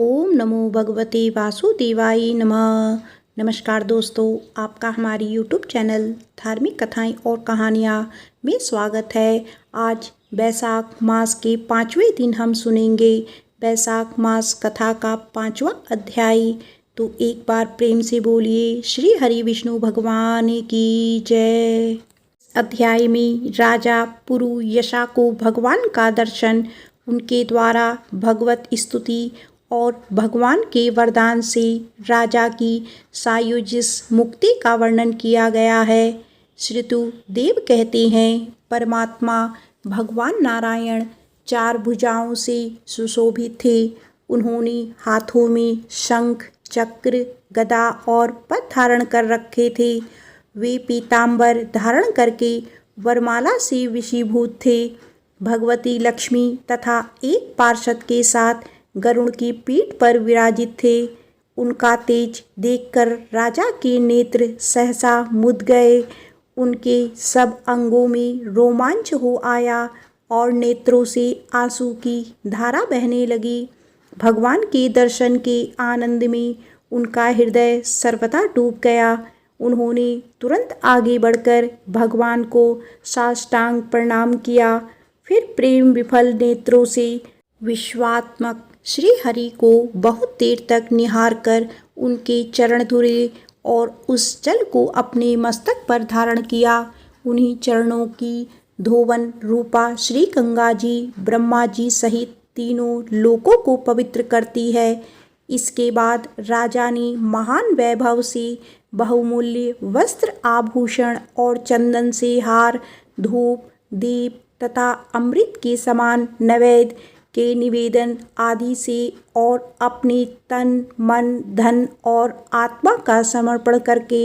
ओम नमो भगवते वासुदेवाय नमः। नमस्कार दोस्तों, आपका हमारी यूट्यूब चैनल धार्मिक कथाएं और कहानियाँ में स्वागत है। आज बैसाख मास के 5वें दिन हम सुनेंगे बैसाख मास कथा का 5वां अध्याय। तो एक बार प्रेम से बोलिए श्री हरि विष्णु भगवान की जय। अध्याय में राजा पुरुयशा को भगवान का दर्शन, उनके द्वारा भगवत स्तुति और भगवान के वरदान से राजा की सायुज्य मुक्ति का वर्णन किया गया है। श्रुतु देव कहते हैं, परमात्मा भगवान नारायण 4 भुजाओं से सुशोभित थे। उन्होंने हाथों में शंख, चक्र, गदा और पद धारण कर रखे थे। वे पीतांबर धारण करके वरमाला से विशीभूत थे। भगवती लक्ष्मी तथा एक पार्षद के साथ गरुड़ की पीठ पर विराजित थे। उनका तेज देखकर राजा के नेत्र सहसा मुद गए। उनके सब अंगों में रोमांच हो आया और नेत्रों से आंसू की धारा बहने लगी। भगवान के दर्शन के आनंद में उनका हृदय सर्वथा डूब गया। उन्होंने तुरंत आगे बढ़कर भगवान को साष्टांग प्रणाम किया। फिर प्रेम विफल नेत्रों से विश्वात्मक श्री हरि को बहुत देर तक निहार कर उनके चरण धुले और उस जल को अपने मस्तक पर धारण किया। उन्हीं चरणों की धोवन रूपा श्री गंगा जी ब्रह्मा जी सहित तीनों लोकों को पवित्र करती है। इसके बाद राजा ने महान वैभव से बहुमूल्य वस्त्र, आभूषण और चंदन से हार, धूप, दीप तथा अमृत के समान नैवेद्य के निवेदन आदि से और अपने तन, मन, धन और आत्मा का समर्पण करके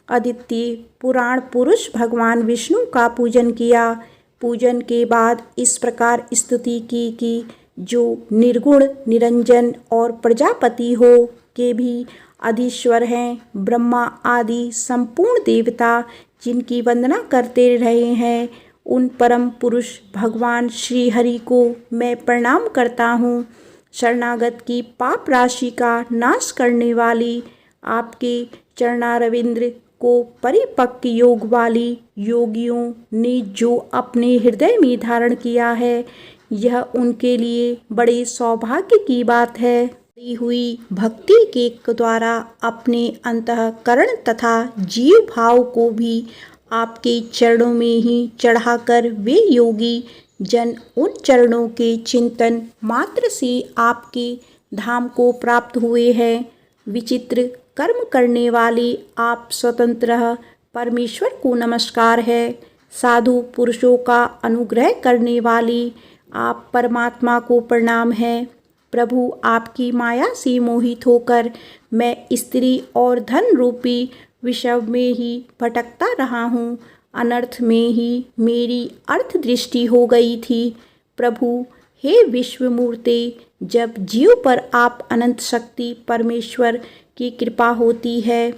अद्वितीय पुराण पुरुष भगवान विष्णु का पूजन किया। पूजन के बाद इस प्रकार स्तुति की कि जो निर्गुण, निरंजन और प्रजापति हो के भी अधीश्वर हैं, ब्रह्मा आदि संपूर्ण देवता जिनकी वंदना करते रहे हैं, उन परम पुरुष भगवान श्री हरि को मैं प्रणाम करता हूँ। शरणागत की पाप राशि का नाश करने वाली आपके चरणारविंद्र को परिपक्व योग वाली योगियों ने जो अपने हृदय में धारण किया है, यह उनके लिए बड़े सौभाग्य की बात है। दी हुई भक्ति के द्वारा अपने अंतःकरण तथा जीव भाव को भी आपके चरणों में ही चढ़ाकर वे योगी जन उन चरणों के चिंतन मात्र से आपके धाम को प्राप्त हुए हैं। विचित्र कर्म करने वाले आप स्वतंत्र परमेश्वर को नमस्कार है। साधु पुरुषों का अनुग्रह करने वाले आप परमात्मा को प्रणाम है। प्रभु, आपकी माया से मोहित होकर मैं स्त्री और धन रूपी विषय में ही भटकता रहा हूँ। अनर्थ में ही मेरी अर्थ दृष्टि हो गई थी। प्रभु, हे विश्वमूर्ते, जब जीव पर आप अनंत शक्ति परमेश्वर की कृपा होती है,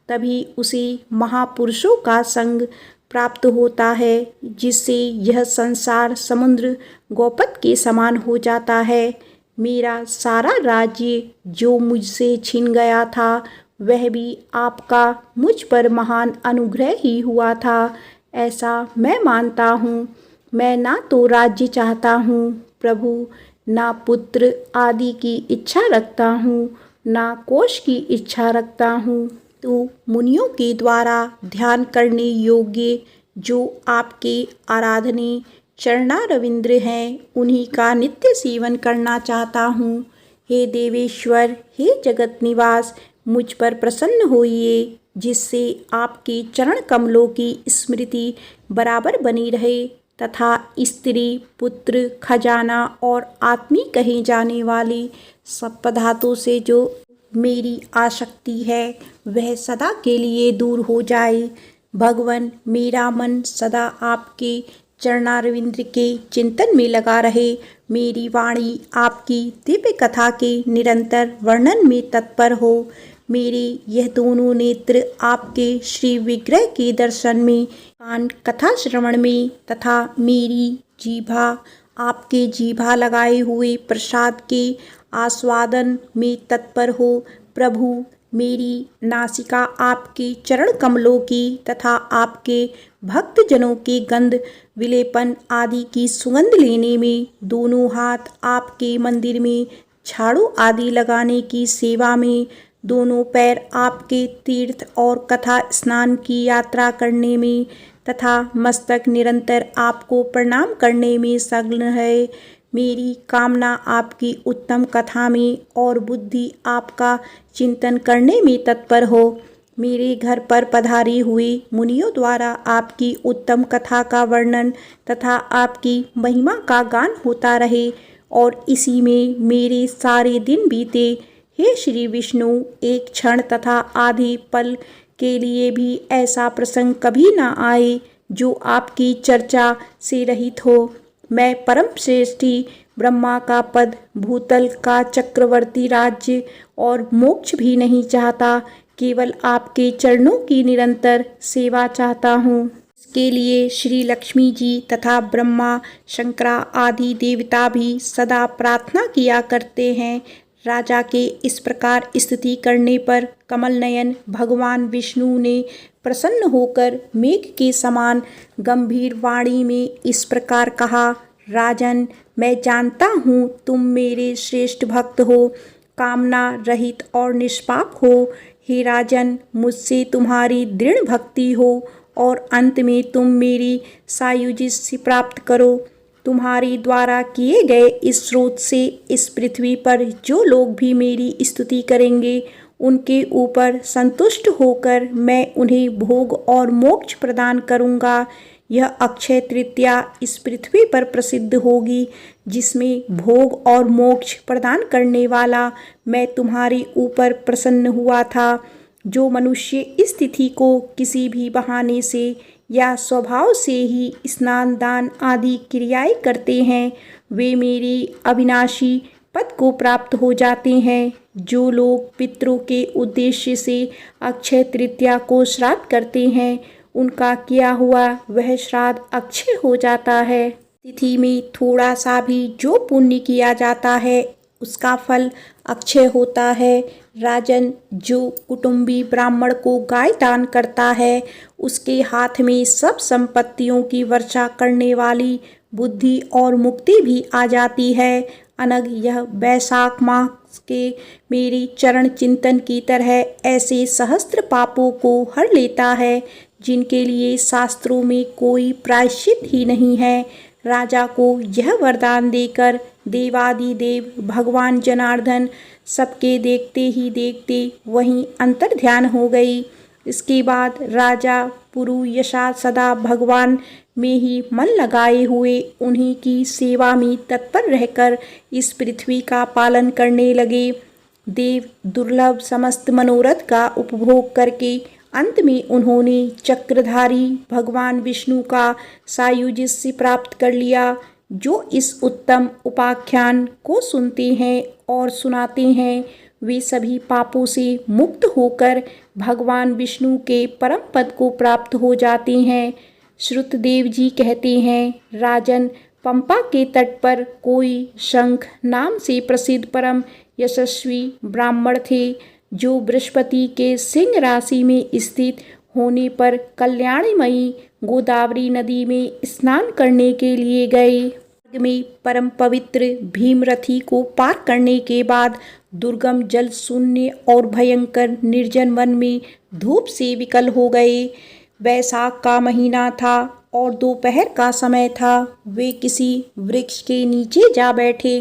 तभी उसे महापुरुषों का संग प्राप्त होता है, जिससे यह संसार समुद्र गोपद के समान हो जाता है। मेरा सारा राज्य जो मुझसे छिन गया था, वह भी आपका मुझ पर महान अनुग्रह ही हुआ था, ऐसा मैं मानता हूँ। मैं ना तो राज्य चाहता हूँ प्रभु, ना पुत्र आदि की इच्छा रखता हूँ, ना कोष की इच्छा रखता हूँ। तो मुनियों के द्वारा ध्यान करने योग्य जो आपके आराधनीय चरणारविंद्र हैं, उन्हीं का नित्य सेवन करना चाहता हूँ। हे देवेश्वर, हे जगत निवास, मुझ पर प्रसन्न होइए, जिससे आपके चरण कमलों की स्मृति बराबर बनी रहे तथा स्त्री, पुत्र, खजाना और आत्मी कहे जाने वाली सब पदार्थों से जो मेरी आसक्ति है, वह सदा के लिए दूर हो जाए। भगवन, मेरा मन सदा आपके चरणारविंद के चिंतन में लगा रहे। मेरी वाणी आपकी दिव्य कथा के निरंतर वर्णन में तत्पर हो। मेरे यह दोनों नेत्र आपके श्री विग्रह के दर्शन में, कान कथा श्रवण में तथा मेरी जीभा आपके जीभा लगाए हुए प्रसाद के आस्वादन में तत्पर हो। प्रभु, मेरी नासिका आपके चरण कमलों की तथा आपके भक्तजनों के गंध विलेपन आदि की सुगंध लेने में, दोनों हाथ आपके मंदिर में झाड़ू आदि लगाने की सेवा में, दोनों पैर आपके तीर्थ और कथा स्नान की यात्रा करने में तथा मस्तक निरंतर आपको प्रणाम करने में संलग्न है। मेरी कामना आपकी उत्तम कथा में और बुद्धि आपका चिंतन करने में तत्पर हो। मेरे घर पर पधारे हुए मुनियों द्वारा आपकी उत्तम कथा का वर्णन तथा आपकी महिमा का गान होता रहे और इसी में मेरे सारे दिन बीते। हे श्री विष्णु, एक क्षण तथा आधे पल के लिए भी ऐसा प्रसंग कभी न आए जो आपकी चर्चा से रहित हो। मैं परम श्रेष्ठी ब्रह्मा का पद, भूतल का चक्रवर्ती राज्य और मोक्ष भी नहीं चाहता, केवल आपके चरणों की निरंतर सेवा चाहता हूँ। इसके लिए श्री लक्ष्मी जी तथा ब्रह्मा, शंकरा आदि देवता भी सदा प्रार्थना किया करते हैं। राजा के इस प्रकार स्तुति करने पर कमल नयन भगवान विष्णु ने प्रसन्न होकर मेघ के समान गंभीर वाणी में इस प्रकार कहा, राजन, मैं जानता हूँ तुम मेरे श्रेष्ठ भक्त हो, कामना रहित और निष्पाप हो। हे राजन, मुझसे तुम्हारी दृढ़ भक्ति हो और अंत में तुम मेरी सायुज्य प्राप्त करो। तुम्हारे द्वारा किए गए इस स्रोत से इस पृथ्वी पर जो लोग भी मेरी स्तुति करेंगे, उनके ऊपर संतुष्ट होकर मैं उन्हें भोग और मोक्ष प्रदान करूँगा। यह अक्षय तृतीया इस पृथ्वी पर प्रसिद्ध होगी, जिसमें भोग और मोक्ष प्रदान करने वाला मैं तुम्हारे ऊपर प्रसन्न हुआ था। जो मनुष्य इस तिथि को किसी भी बहाने से या स्वभाव से ही स्नान दान आदि क्रियाएं करते हैं, वे मेरे अविनाशी पद को प्राप्त हो जाते हैं। जो लोग पितरों के उद्देश्य से अक्षय तृतीया को श्राद्ध करते हैं, उनका किया हुआ वह श्राद्ध अक्षय हो जाता है। तिथि में थोड़ा सा भी जो पुण्य किया जाता है, उसका फल अक्षय होता है। राजन, जो कुटुंबी ब्राह्मण को गाय दान करता है, उसके हाथ में सब संपत्तियों की वर्षा करने वाली बुद्धि और मुक्ति भी आ जाती है। अनग यह वैशाख माह के मेरी चरण चिंतन की तरह ऐसे सहस्त्र पापों को हर लेता है, जिनके लिए शास्त्रों में कोई प्रायश्चित ही नहीं है। राजा को यह वरदान देकर देवादिदेव भगवान जनार्दन सबके देखते ही देखते वहीं अंतर्ध्यान हो गई। इसके बाद राजा पुरुयशा सदा भगवान में ही मन लगाए हुए उन्हीं की सेवा में तत्पर रहकर इस पृथ्वी का पालन करने लगे। देव दुर्लभ समस्त मनोरथ का उपभोग करके अंत में उन्होंने चक्रधारी भगवान विष्णु का सायुज्य प्राप्त कर लिया। जो इस उत्तम उपाख्यान को सुनते हैं और सुनाते हैं, वे सभी पापों से मुक्त होकर भगवान विष्णु के परम पद को प्राप्त हो जाते हैं। श्रुतदेव जी कहते हैं, राजन, पंपा के तट पर कोई शंख नाम से प्रसिद्ध परम यशस्वी ब्राह्मण थे, जो बृहस्पति के सिंह राशि में स्थित होने पर कल्याणमयी गोदावरी नदी में स्नान करने के लिए गए। में परम पवित्र भीमरथी को पार करने के बाद दुर्गम जल शून्य और भयंकर निर्जन वन में धूप से विकल हो गए। वैशाख का महीना था और दोपहर का समय था। वे किसी वृक्ष के नीचे जा बैठे।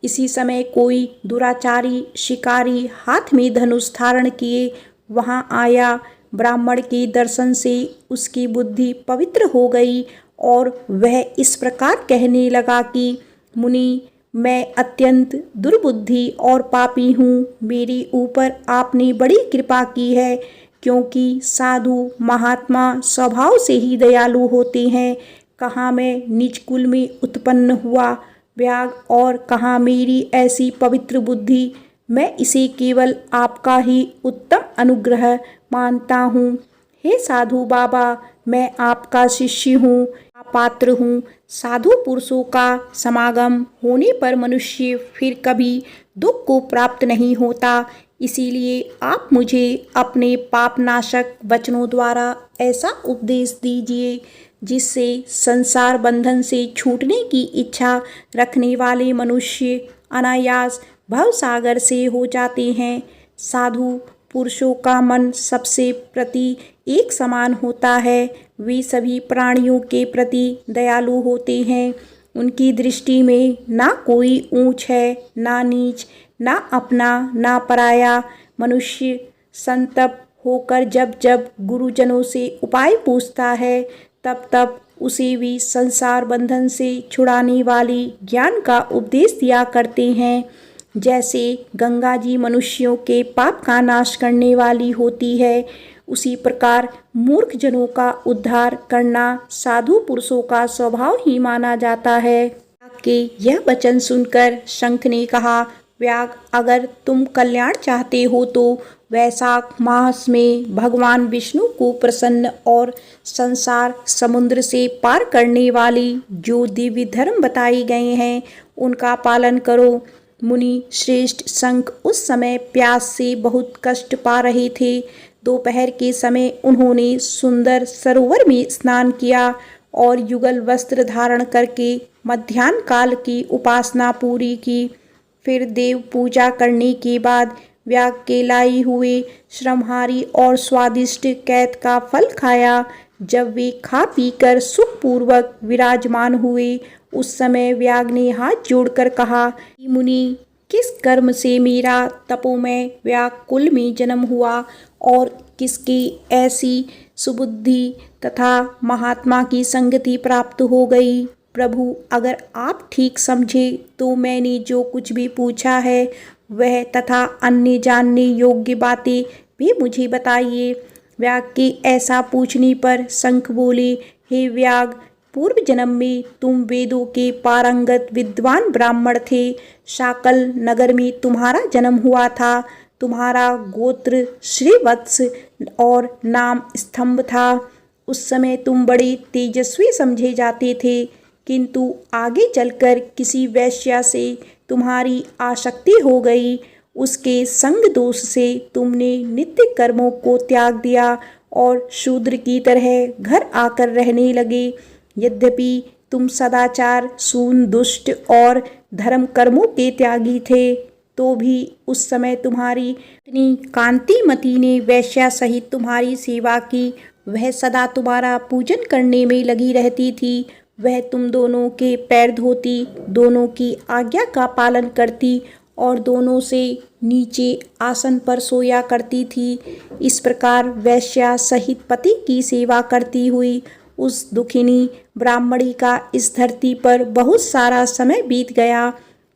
इसी समय कोई दुराचारी शिकारी हाथ में धनुष धारण किए वहां आया। ब्राह्मण के दर्शन से उसकी बुद्धि पवित्र हो गई और वह इस प्रकार कहने लगा कि मुनि, मैं अत्यंत दुर्बुद्धि और पापी हूँ। मेरे ऊपर आपने बड़ी कृपा की है, क्योंकि साधु महात्मा स्वभाव से ही दयालु होते हैं। कहाँ मैं निज कुल में उत्पन्न हुआ व्याग और कहाँ मेरी ऐसी पवित्र बुद्धि। मैं इसे केवल आपका ही उत्तम अनुग्रह मानता हूँ। हे साधु बाबा, मैं आपका शिष्य हूँ, पात्र हूँ। साधु पुरुषों का समागम होने पर मनुष्य फिर कभी दुख को प्राप्त नहीं होता। इसीलिए आप मुझे अपने पापनाशक वचनों द्वारा ऐसा उपदेश दीजिए जिससे संसार बंधन से छूटने की इच्छा रखने वाले मनुष्य अनायास भवसागर से हो जाते हैं। साधु पुरुषों का मन सबसे प्रति एक समान होता है। वे सभी प्राणियों के प्रति दयालु होते हैं। उनकी दृष्टि में ना कोई ऊंच है, ना नीच, ना अपना, ना पराया। मनुष्य संतप्त होकर जब जब गुरुजनों से उपाय पूछता है, तब तब उसे भी संसार बंधन से छुड़ाने वाली ज्ञान का उपदेश दिया करते हैं। जैसे गंगा जी मनुष्यों के पाप का नाश करने वाली होती है, उसी प्रकार मूर्ख जनों का उद्धार करना साधु पुरुषों का स्वभाव ही माना जाता है। के यह वचन सुनकर शंख ने कहा, व्याग, अगर तुम कल्याण चाहते हो तो वैशाख मास में भगवान विष्णु को प्रसन्न और संसार समुद्र से पार करने वाली जो दिव्य धर्म बताए गए हैं उनका पालन करो। मुनि श्रेष्ठ शंख उस समय प्यास से बहुत कष्ट पा रहे थे। दोपहर के समय उन्होंने सुंदर सरोवर में स्नान किया और युगल वस्त्र धारण करके मध्याह्न काल की उपासना पूरी की। फिर देव पूजा करने के बाद व्याग के लाई हुए श्रमहारी और स्वादिष्ट कैत का फल खाया। जब वे खा पीकर सुखपूर्वक विराजमान हुए, उस समय व्याग ने हाथ जोड़कर कहा, मुनि, किस कर्म से मेरा तपोमय व्याकुल में जन्म हुआ और किसकी ऐसी सुबुद्धि तथा महात्मा की संगति प्राप्त हो गई। प्रभु, अगर आप ठीक समझे तो मैंने जो कुछ भी पूछा है वह तथा अन्य जानने योग्य बातें भी मुझे बताइए। व्याग के ऐसा पूछने पर शंख बोले, हे व्याग, पूर्व जन्म में तुम वेदों के पारंगत विद्वान ब्राह्मण थे। शाकल नगर में तुम्हारा जन्म हुआ था। तुम्हारा गोत्र श्रीवत्स और नाम स्तंभ था। उस समय तुम बड़े तेजस्वी समझे जाते थे, किंतु आगे चलकर किसी वैश्या से तुम्हारी आसक्ति हो गई। उसके संग दोष से तुमने नित्य कर्मों को त्याग दिया और शूद्र की तरह घर आकर रहने लगे। यद्यपि तुम सदाचार, सून, दुष्ट और धर्म कर्मों के त्यागी थे, तो भी उस समय तुम्हारी पत्नी कांतिमती ने वैश्या सहित तुम्हारी सेवा की। वह सदा तुम्हारा पूजन करने में लगी रहती थी। वह तुम दोनों के पैर धोती, दोनों की आज्ञा का पालन करती और दोनों से नीचे आसन पर सोया करती थी। इस प्रकार वैश्या सहित पति की सेवा करती हुई उस दुखिनी ब्राह्मणी का इस धरती पर बहुत सारा समय बीत गया।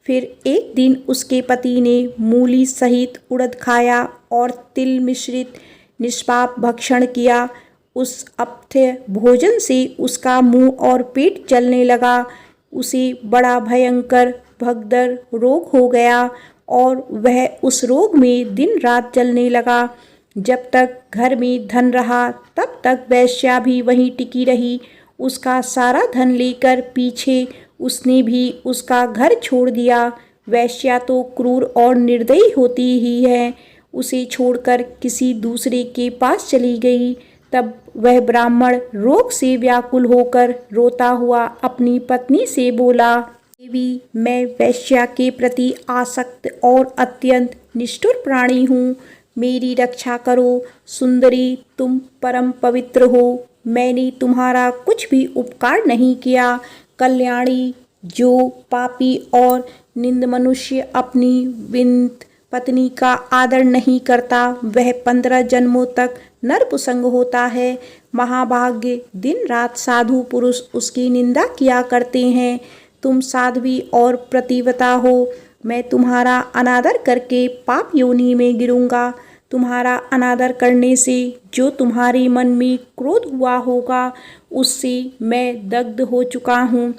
फिर एक दिन उसके पति ने मूली सहित उड़द खाया और तिल मिश्रित निष्पाप भक्षण किया। उस अपथ्य भोजन से उसका मुंह और पेट जलने लगा। उसे बड़ा भयंकर भगदड़ रोग हो गया और वह उस रोग में दिन रात जलने लगा। जब तक घर में धन रहा तब तक वैश्या भी वहीं टिकी रही। उसका सारा धन लेकर पीछे उसने भी उसका घर छोड़ दिया। वैश्या तो क्रूर और निर्दयी होती ही है। उसे छोड़कर किसी दूसरे के पास चली गई। तब वह ब्राह्मण रोग से व्याकुल होकर रोता हुआ अपनी पत्नी से बोला, देवी, मैं वैश्या के प्रति आसक्त और अत्यंत निष्ठुर प्राणी हूँ। मेरी रक्षा करो। सुंदरी, तुम परम पवित्र हो। मैंने तुम्हारा कुछ भी उपकार नहीं किया। कल्याणी, जो पापी और निंद मनुष्य अपनी विंत पत्नी का आदर नहीं करता, वह 15 जन्मों तक नरपुसंग होता है। महाभाग्य, दिन रात साधु पुरुष उसकी निंदा किया करते हैं। तुम साध्वी और प्रतिव्रता हो। मैं तुम्हारा अनादर करके पाप योनि में गिरूंगा। तुम्हारा अनादर करने से जो तुम्हारे मन में क्रोध हुआ होगा, उससे मैं दग्ध हो चुका हूँ।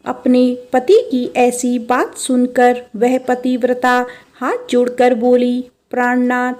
अपने पति की ऐसी बात सुनकर वह पतिव्रता हाथ जोड़कर बोली, प्राणनाथ,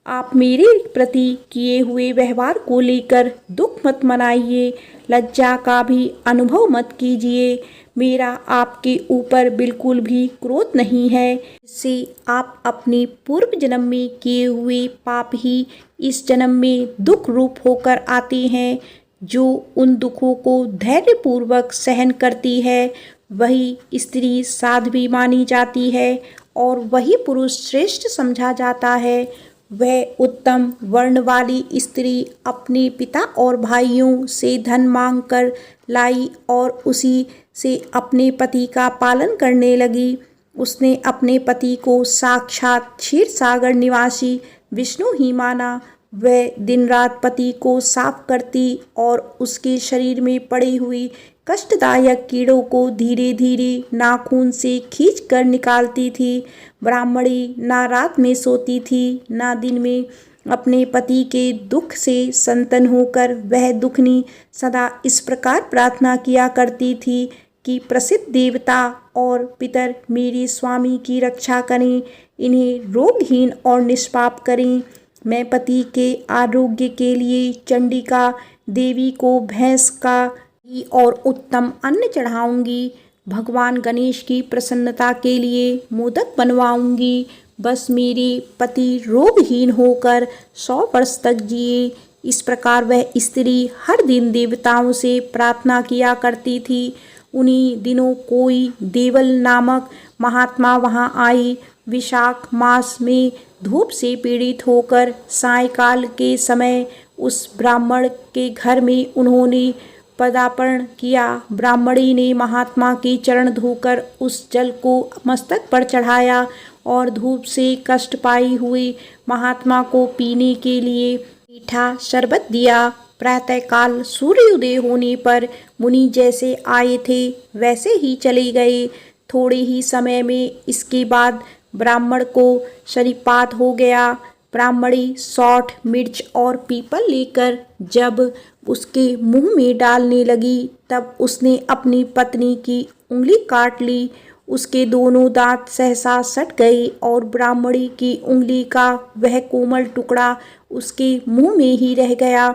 आप मेरे प्रति किए हुए व्यवहार को लेकर दुख मत मनाइए, लज्जा का भी अनुभव मत कीजिए। मेरा आपके ऊपर बिल्कुल भी क्रोध नहीं है। इससे आप अपने पूर्व जन्म में किए हुए पाप ही इस जन्म में दुख रूप होकर आते हैं। जो उन दुखों को धैर्यपूर्वक सहन करती है वही स्त्री साध्वी मानी जाती है और वही पुरुष श्रेष्ठ समझा जाता है। वह उत्तम वर्ण वाली स्त्री अपने पिता और भाइयों से धन मांग कर लाई और उसी से अपने पति का पालन करने लगी। उसने अपने पति को साक्षात क्षीर सागर निवासी विष्णु ही माना। वह दिन रात पति को साफ करती और उसके शरीर में पड़ी हुई कष्टदायक कीड़ों को धीरे धीरे नाखून से खींच कर निकालती थी। ब्राह्मणी ना रात में सोती थी ना दिन में। अपने पति के दुख से संतन होकर वह दुखनी सदा इस प्रकार प्रार्थना किया करती थी कि प्रसिद्ध देवता और पितर मेरे स्वामी की रक्षा करें, इन्हें रोगहीन और निष्पाप करें। मैं पति के आरोग्य के लिए चंडिका देवी को भैंस का घी और उत्तम अन्न चढ़ाऊंगी। भगवान गणेश की प्रसन्नता के लिए मोदक बनवाऊंगी। बस मेरे पति रोगहीन होकर 100 वर्ष तक जिए। इस प्रकार वह स्त्री हर दिन देवताओं से प्रार्थना किया करती थी। उन्हीं दिनों कोई देवल नामक महात्मा वहां आए। विशाख मास में धूप से पीड़ित होकर सायंकाल के समय उस ब्राह्मण के घर में उन्होंने पदार्पण किया। ब्राह्मणी ने महात्मा के चरण धोकर उस जल को मस्तक पर चढ़ाया और धूप से कष्ट पाई हुई महात्मा को पीने के लिए मीठा शरबत दिया। प्रातःकाल सूर्योदय होने पर मुनि जैसे आए थे वैसे ही चले गए। थोड़े ही समय में इसके बाद ब्राह्मण को शरीपात हो गया। ब्राह्मणी सौठ मिर्च और पीपल लेकर जब उसके मुंह में डालने लगी तब उसने अपनी पत्नी की उंगली काट ली। उसके दोनों दांत सहसा सट गए और ब्राह्मणी की उंगली का वह कोमल टुकड़ा उसके मुंह में ही रह गया।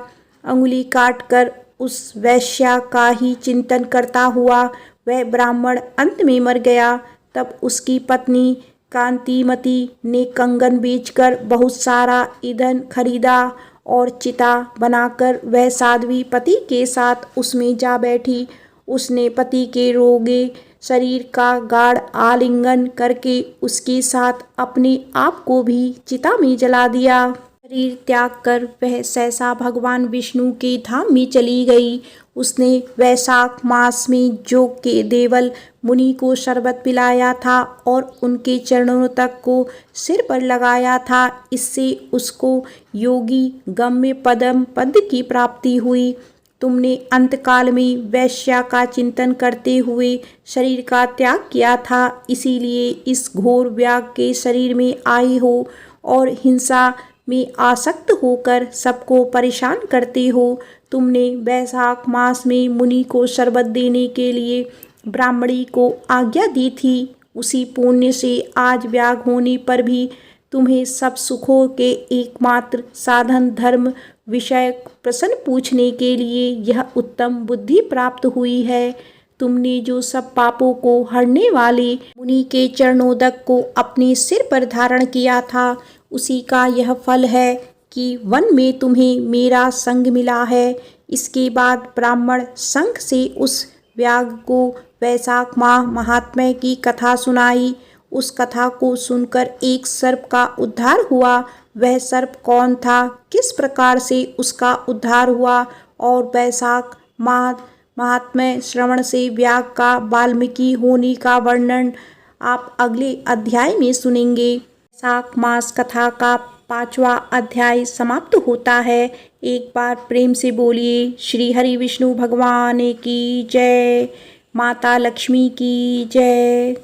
उंगली काटकर उस वैश्या का ही चिंतन करता हुआ वह ब्राह्मण अंत में मर गया। तब उसकी पत्नी कांतिमती ने कंगन बेचकर बहुत सारा ईंधन खरीदा और चिता बनाकर वह साध्वी पति के साथ उसमें जा बैठी। उसने पति के रोगे शरीर का गाढ़ आलिंगन करके उसके साथ अपने आप को भी चिता में जला दिया। शरीर त्याग कर वह सहसा भगवान विष्णु के धाम में चली गई। उसने वैशाख मास में जोग के देवल मुनि को शरबत पिलाया था और उनके चरणों तक को सिर पर लगाया था। इससे उसको योगी गम्य पदम पद की प्राप्ति हुई। तुमने अंतकाल में वैश्या का चिंतन करते हुए शरीर का त्याग किया था, इसीलिए इस घोर व्याग के शरीर में आई हो और हिंसा में आसक्त होकर सबको परेशान करते हो। तुमने वैशाख मास में मुनि को शरबत देने के लिए ब्राह्मणी को आज्ञा दी थी। उसी पुण्य से आज व्याग होने पर भी तुम्हें सब सुखों के एकमात्र साधन धर्म विषय प्रश्न पूछने के लिए यह उत्तम बुद्धि प्राप्त हुई है। तुमने जो सब पापों को हरने वाले मुनि के चरणोदक को अपने सिर पर धारण किया था, उसी का यह फल है कि वन में तुम्हें मेरा संग मिला है। इसके बाद ब्राह्मण संघ से उस व्याग को वैशाख माह महात्म्य की कथा सुनाई। उस कथा को सुनकर एक सर्प का उद्धार हुआ। वह सर्प कौन था, किस प्रकार से उसका उद्धार हुआ और वैशाख माह महात्म्य श्रवण से व्याग का वाल्मीकि होने का वर्णन आप अगले अध्याय में सुनेंगे। वैशाख मास कथा का 5वां अध्याय समाप्त होता है। एक बार प्रेम से बोलिए श्री हरि विष्णु भगवान की जय, माता लक्ष्मी की जय।